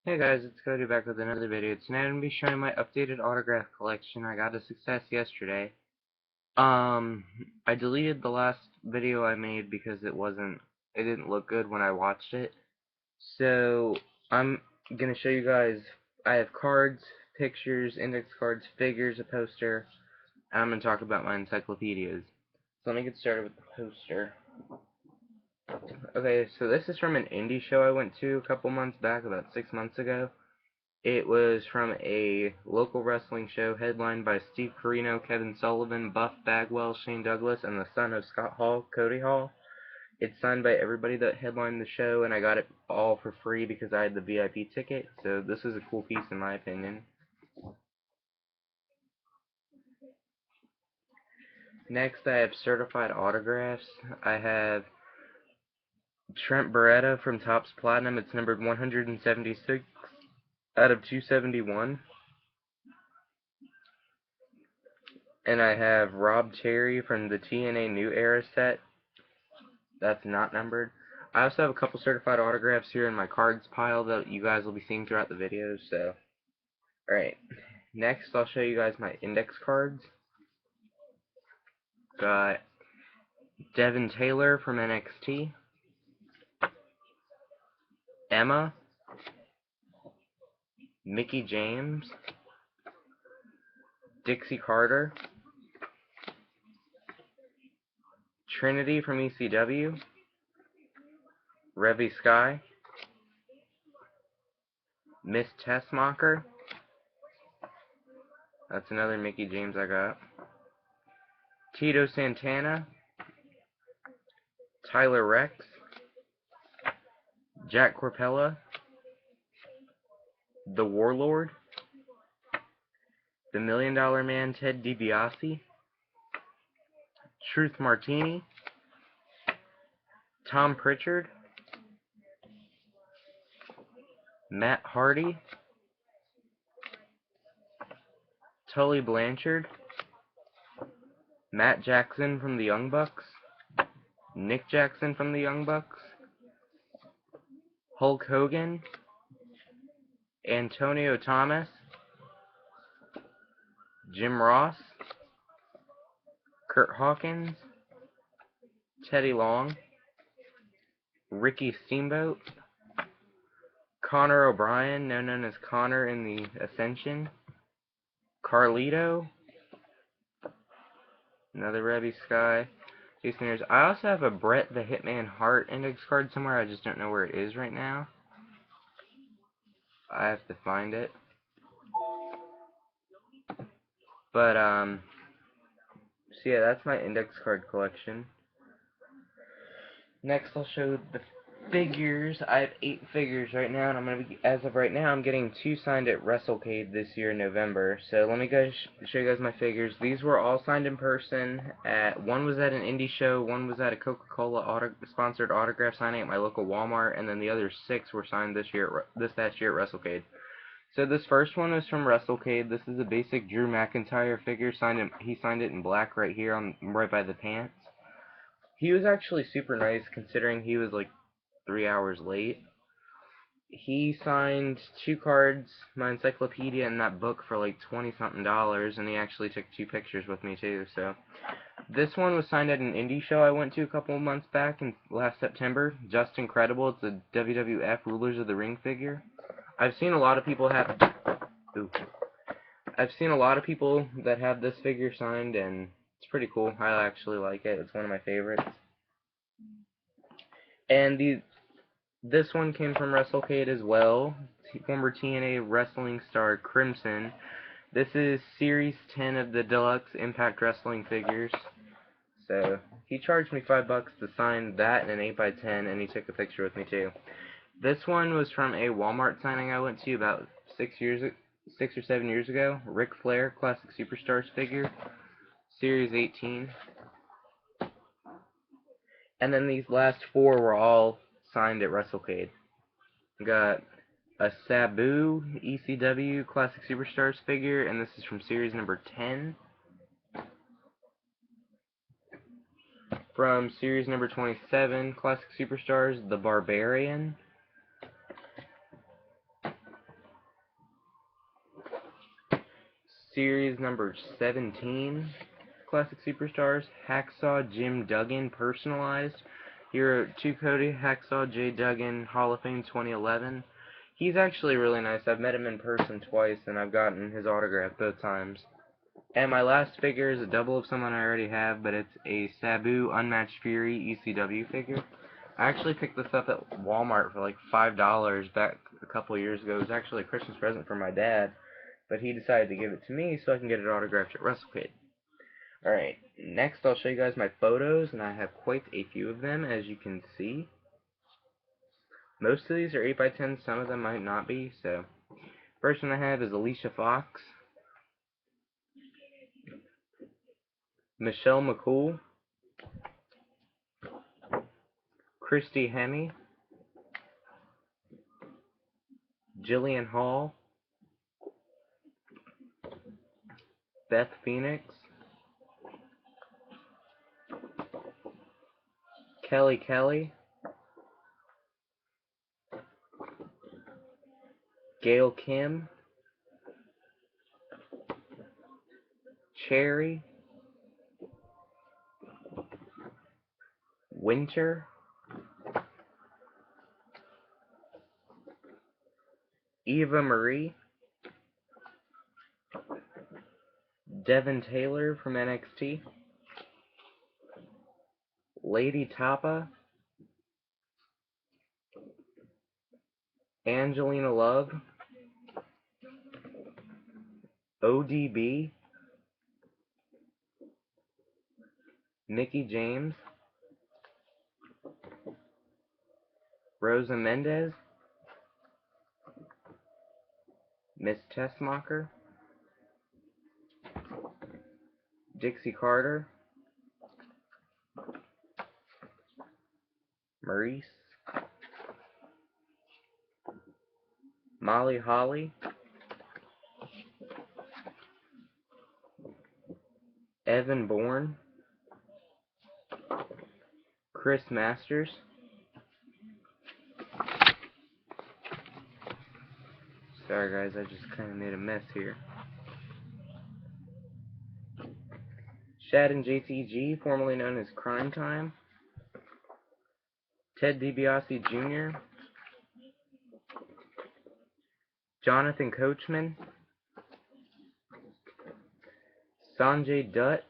Hey guys, it's Cody back with another video. Tonight I'm going to be showing my updated autograph collection. I got a success yesterday. I deleted the last video I made because it didn't look good when I watched it. So, I'm going to show you guys, I have cards, pictures, index cards, figures, a poster, and I'm going to talk about my encyclopedias. So let me get started with the poster. Okay, so this is from an indie show I went to a couple months back, about 6 months ago. It was from a local wrestling show headlined by Steve Corino, Kevin Sullivan, Buff Bagwell, Shane Douglas, and the son of Scott Hall, Cody Hall. It's signed by everybody that headlined the show, and I got it all for free because I had the VIP ticket, so this is a cool piece in my opinion. Next, I have certified autographs. I have Trent Beretta from Topps Platinum. It's numbered 176 out of 271. And I have Rob Terry from the TNA New Era set. That's not numbered. I also have a couple certified autographs here in my cards pile that you guys will be seeing throughout the video, so. Alright. Next, I'll show you guys my index cards. Got Devin Taylor from NXT. Emma. Mickie James. Dixie Carter. Trinity from ECW. Revy Sky. Miss Tessmacher. That's another Mickie James I got. Tito Santana. Tyler Rex. Jack Corpella. The Warlord. The $1 Million Man, Ted DiBiase. Truth Martini. Tom Pritchard. Matt Hardy. Tully Blanchard. Matt Jackson from the Young Bucks. Nick Jackson from the Young Bucks. Hulk Hogan. Antonio Thomas. Jim Ross. Kurt Hawkins. Teddy Long. Ricky Steamboat. Connor O'Brien, known as Connor in the Ascension. Carlito. Another Revy Sky. Jason Ayers. I also have a Bret the Hitman Hart index card somewhere. I just don't know where it is right now. I have to find it. But, so yeah, that's my index card collection. Next, I'll show the figures. I have 8 figures right now, and as of right now, I'm getting 2 signed at WrestleCade this year in November. So let me show you guys my figures. These were all signed in person. One was at an indie show, one was at a Coca-Cola sponsored autograph signing at my local Walmart, and then the other 6 were signed this past year at WrestleCade. So this first one is from WrestleCade. This is a basic Drew McIntyre figure. He signed it in black right here right by the pants. He was actually super nice considering he was like 3 hours late. He signed 2 cards, my encyclopedia, and that book for like 20-something dollars, and he actually took 2 pictures with me too. So this one was signed at an indie show I went to a couple of months back in last September. Just Incredible. It's a WWF Rulers of the Ring figure. I've seen a lot of people that have this figure signed, and it's pretty cool. I actually like it. It's one of my favorites. And this one came from WrestleCade as well. Former TNA wrestling star Crimson. This is Series 10 of the Deluxe Impact Wrestling figures. So he charged me $5 to sign that in an 8x10, and he took a picture with me too. This one was from a Walmart signing I went to about 6 or 7 years ago. Ric Flair Classic Superstars figure, Series 18. And then these last 4 were all signed at WrestleCade. Got a Sabu ECW Classic Superstars figure, and this is from series number 10. From series number 27, Classic Superstars, The Barbarian. series number 17 Classic Superstars. Hacksaw Jim Duggan personalized. Here are 2 Cody Hacksaw J. Duggan Hall of Fame 2011. He's actually really nice. I've met him in person twice, and I've gotten his autograph both times. And my last figure is a double of someone I already have, but it's a Sabu Unmatched Fury ECW figure. I actually picked this up at Walmart for like $5 back a couple years ago. It was actually a Christmas present for my dad, but he decided to give it to me so I can get it autographed at WrestleCade. Alright, next I'll show you guys my photos, and I have quite a few of them, as you can see. Most of these are 8x10, some of them might not be, so. First one I have is Alicia Fox, Michelle McCool, Christy Hemme, Jillian Hall, Beth Phoenix, Kelly Kelly, Gail Kim, Cherry, Winter, Eva Marie, Devin Taylor from NXT, Lady Tapa, Angelina Love, ODB, Mickie James, Rosa Mendez, Miss Tessmacher, Dixie Carter, Maurice, Molly Holly, Evan Bourne, Chris Masters, sorry guys, I just kind of made a mess here, Shad and JTG, formerly known as Crime Time, Ted DiBiase Jr., Jonathan Coachman, Sanjay Dutt,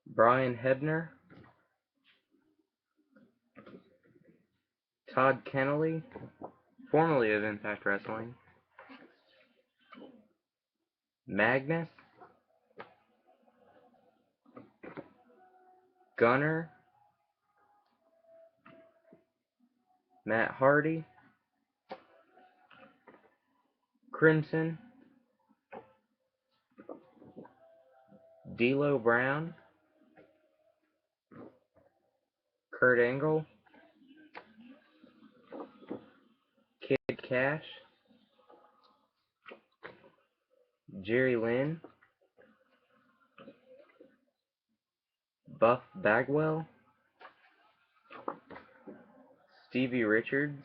Brian Hebner, Todd Kennelly, formerly of Impact Wrestling, Magnus, Gunner, Matt Hardy, Crimson, D'Lo Brown, Kurt Angle, Kid Cash, Jerry Lynn, Buff Bagwell, Stevie Richards,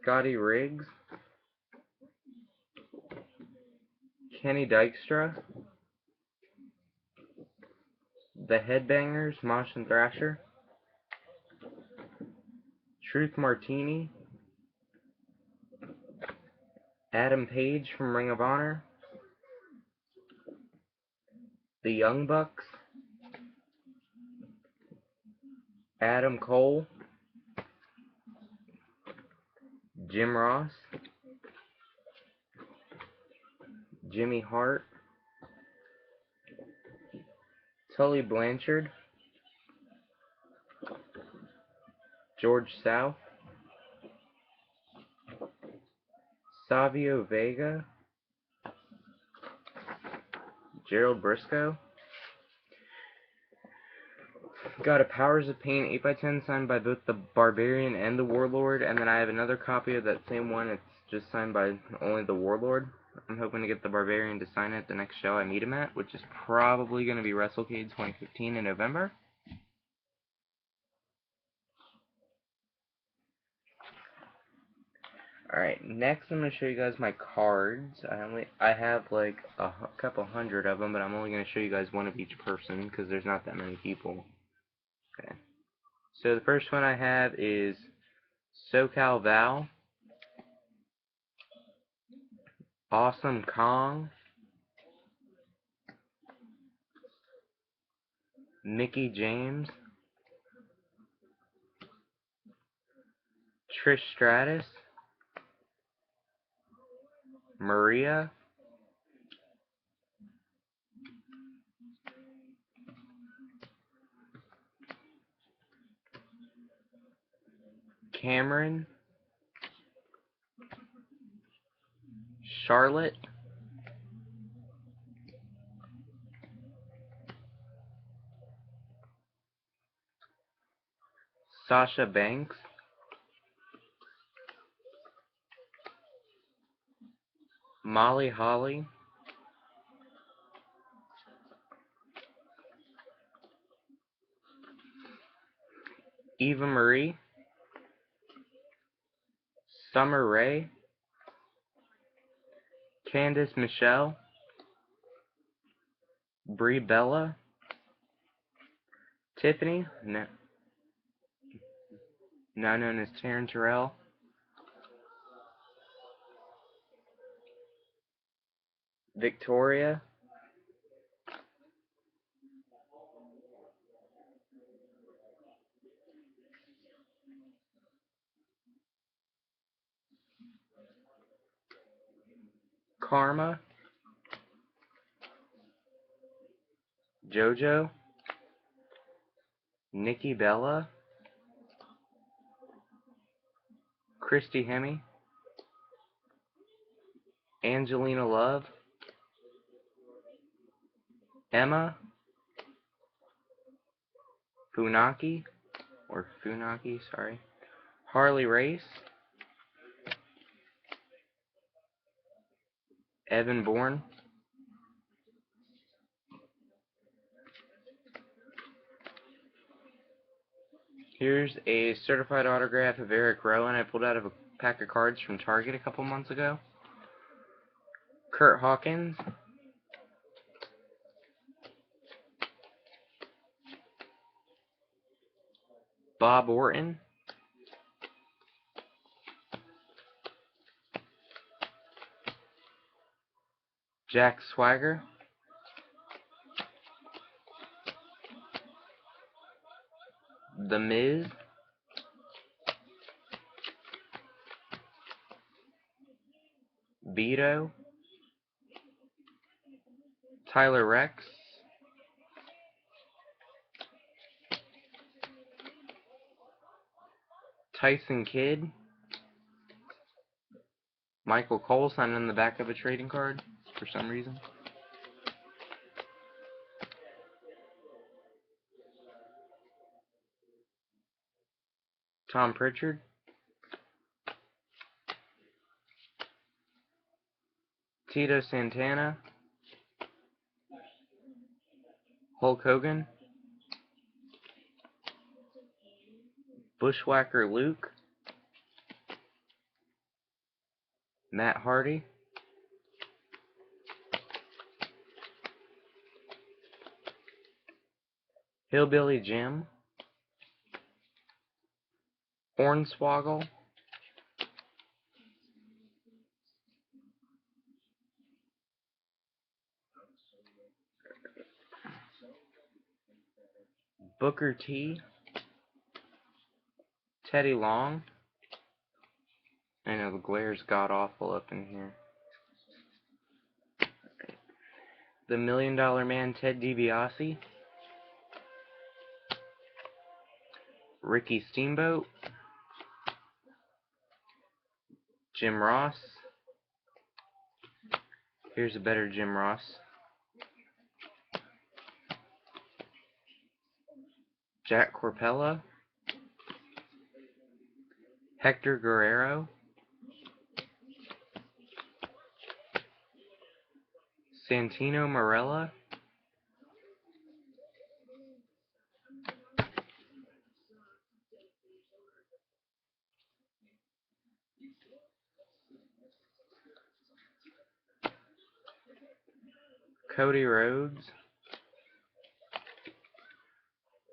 Scotty Riggs, Kenny Dykstra, The Headbangers, Mosh and Thrasher, Truth Martini, Adam Page from Ring of Honor, The Young Bucks, Adam Cole, Jim Ross, Jimmy Hart, Tully Blanchard, George South, Savio Vega, Gerald Briscoe. Got a Powers of Pain 8x10 signed by both the Barbarian and the Warlord, and then I have another copy of that same one. It's just signed by only the Warlord. I'm hoping to get the Barbarian to sign it at the next show I meet him at, which is probably going to be WrestleCade 2015 in November. Alright, next I'm going to show you guys my cards. I have like a couple hundred of them, but I'm only going to show you guys one of each person because there's not that many people. Okay. So the first one I have is SoCal Val, Awesome Kong, Mickey James, Trish Stratus, Maria, Cameron, Charlotte, Sasha Banks, Molly Holly, Eva Marie, Summer Rae, Candice Michelle, Brie Bella, Tiffany, now known as Taryn Terrell, Victoria, Karma, JoJo, Nikki Bella, Christy Hemme, Angelina Love, Emma, Funaki, sorry, Harley Race, Evan Bourne, here's a certified autograph of Eric Rowan I pulled out of a pack of cards from Target a couple months ago. Kurt Hawkins, Bob Orton, Jack Swagger, The Miz, Vito, Tyler Rex, Tyson Kidd, Michael Cole signed on the back of a trading card for some reason. Tom Pritchard, Tito Santana, Hulk Hogan, Bushwhacker Luke, Matt Hardy, Hillbilly Jim, Hornswoggle, Booker T, Teddy Long. I know the glare's god awful up in here. The $1 Million Man Ted DiBiase, Ricky Steamboat, Jim Ross. Here's a better Jim Ross. Jack Corpella, Hector Guerrero, Santino Marella, Cody Rhodes,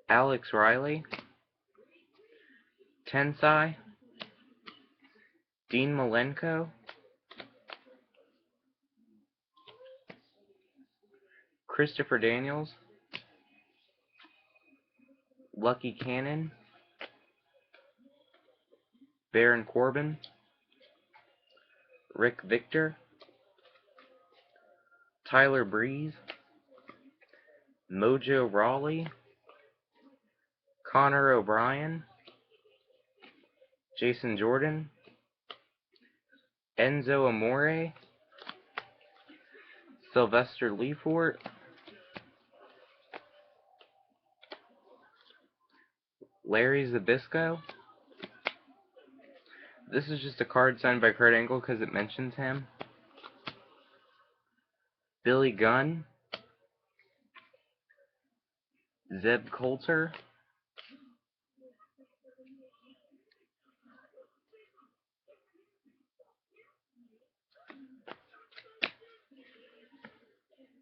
Alex Riley, Tensai, Dean Malenko, Christopher Daniels, Lucky Cannon, Baron Corbin, Rick Victor, Tyler Breeze, Mojo Rawley, Connor O'Brien, Jason Jordan, Enzo Amore, Sylvester Leafort, Larry Zbyszko. This is just a card signed by Kurt Angle because it mentions him. Billy Gunn, Zeb Coulter,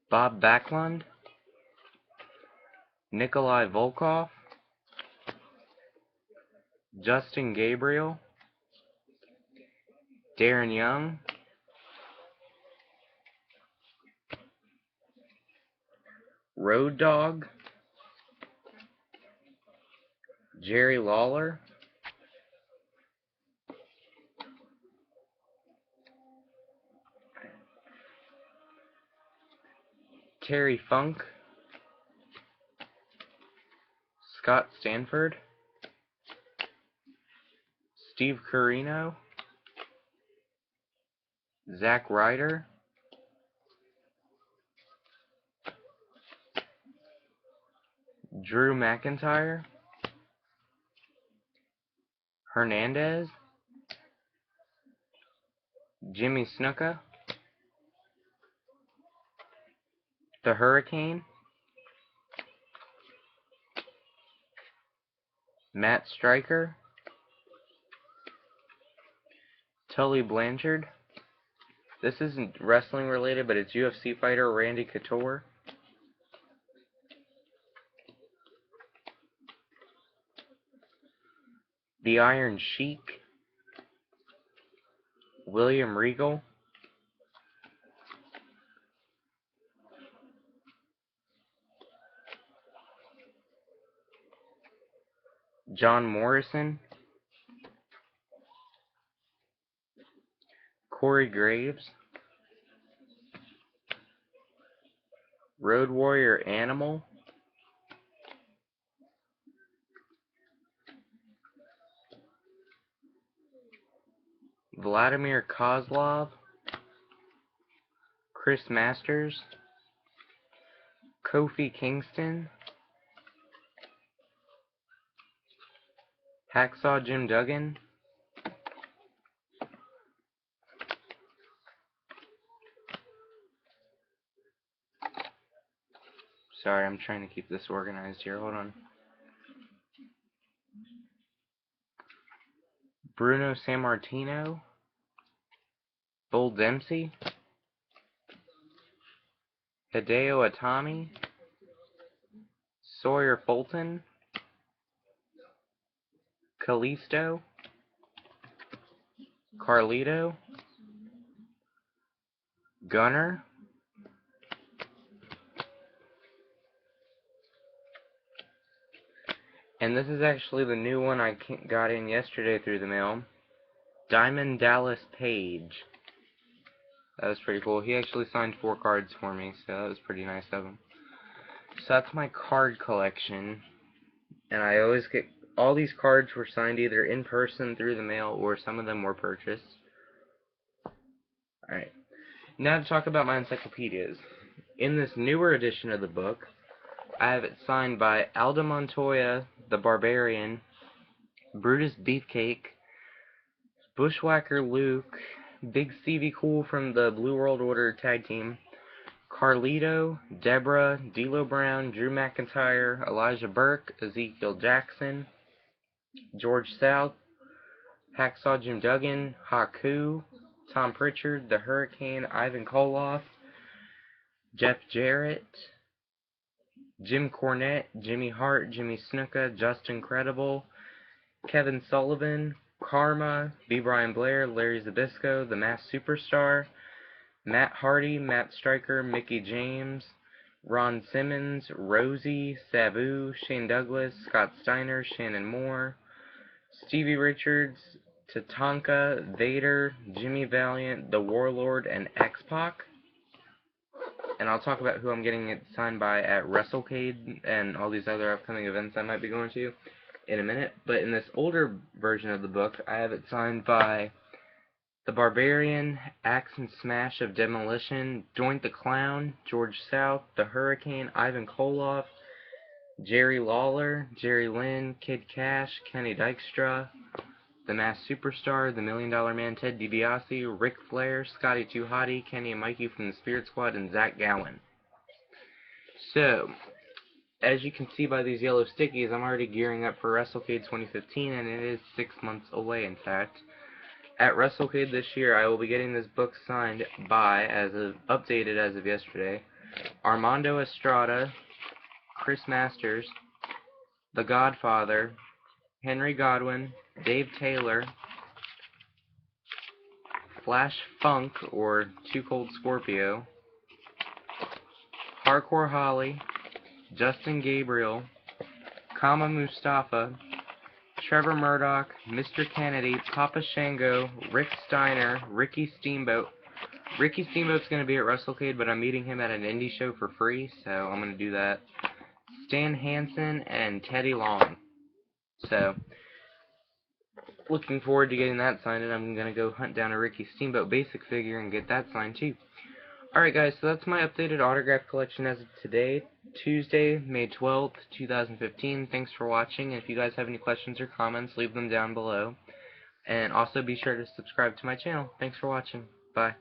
Bob Backlund, Nikolai Volkov, Justin Gabriel, Darren Young, Road Dogg, Jerry Lawler, Terry Funk, Scott Stanford, Steve Corino, Zack Ryder, Drew McIntyre, Hernandez, Jimmy Snuka, The Hurricane, Matt Stryker, Tully Blanchard. This isn't wrestling related, but it's UFC fighter Randy Couture. The Iron Sheik, William Regal, John Morrison, Corey Graves, Road Warrior Animal, Vladimir Kozlov, Chris Masters, Kofi Kingston, Hacksaw Jim Duggan, sorry, I'm trying to keep this organized here, hold on. Bruno Sammartino, Bull Dempsey, Hideo Itami, Sawyer Fulton, Kalisto, Carlito, Gunner, and this is actually the new one I got in yesterday through the mail, Diamond Dallas Page. That was pretty cool. He actually signed 4 cards for me, so that was pretty nice of him. So that's my card collection, and I always get, all these cards were signed either in person through the mail, or some of them were purchased. Alright, now to talk about my encyclopedias. In this newer edition of the book, I have it signed by Aldo Montoya, the Barbarian, Brutus Beefcake, Bushwhacker Luke, Big Stevie Cool from the Blue World Order tag team, Carlito, Deborah, D'Lo Brown, Drew McIntyre, Elijah Burke, Ezekiel Jackson, George South, Hacksaw Jim Duggan, Haku, Tom Pritchard, The Hurricane, Ivan Koloff, Jeff Jarrett, Jim Cornette, Jimmy Hart, Jimmy Snuka, Justin Credible, Kevin Sullivan, Karma, B. Brian Blair, Larry Zbyszko, The Masked Superstar, Matt Hardy, Matt Stryker, Mickey James, Ron Simmons, Rosie, Sabu, Shane Douglas, Scott Steiner, Shannon Moore, Stevie Richards, Tatanka, Vader, Jimmy Valiant, The Warlord, and X-Pac. And I'll talk about who I'm getting it signed by at WrestleCade and all these other upcoming events I might be going to in a minute. But in this older version of the book, I have it signed by The Barbarian, Axe and Smash of Demolition, Joint the Clown, George South, The Hurricane, Ivan Koloff, Jerry Lawler, Jerry Lynn, Kid Cash, Kenny Dykstra, The Masked Superstar, The $1 Million Man, Ted DiBiase, Ric Flair, Scotty 2 Hotty, Kenny and Mikey from the Spirit Squad, and Zach Gowen. So, as you can see by these yellow stickies, I'm already gearing up for WrestleCade 2015, and it is 6 months away, in fact. At WrestleCade this year, I will be getting this book signed by, updated as of yesterday, Armando Estrada, Chris Masters, The Godfather, Henry Godwin, Dave Taylor, Flash Funk, or Too Cold Scorpio, Hardcore Holly, Justin Gabriel, Kama Mustafa, Trevor Murdoch, Mr. Kennedy, Papa Shango, Rick Steiner, Ricky Steamboat. Ricky Steamboat's going to be at WrestleCade, but I'm meeting him at an indie show for free, so I'm going to do that. Stan Hansen and Teddy Long. So, looking forward to getting that signed, and I'm going to go hunt down a Ricky Steamboat basic figure and get that signed too. Alright guys, so that's my updated autograph collection as of today, Tuesday, May 12th, 2015. Thanks for watching, and if you guys have any questions or comments, leave them down below. And also be sure to subscribe to my channel. Thanks for watching. Bye.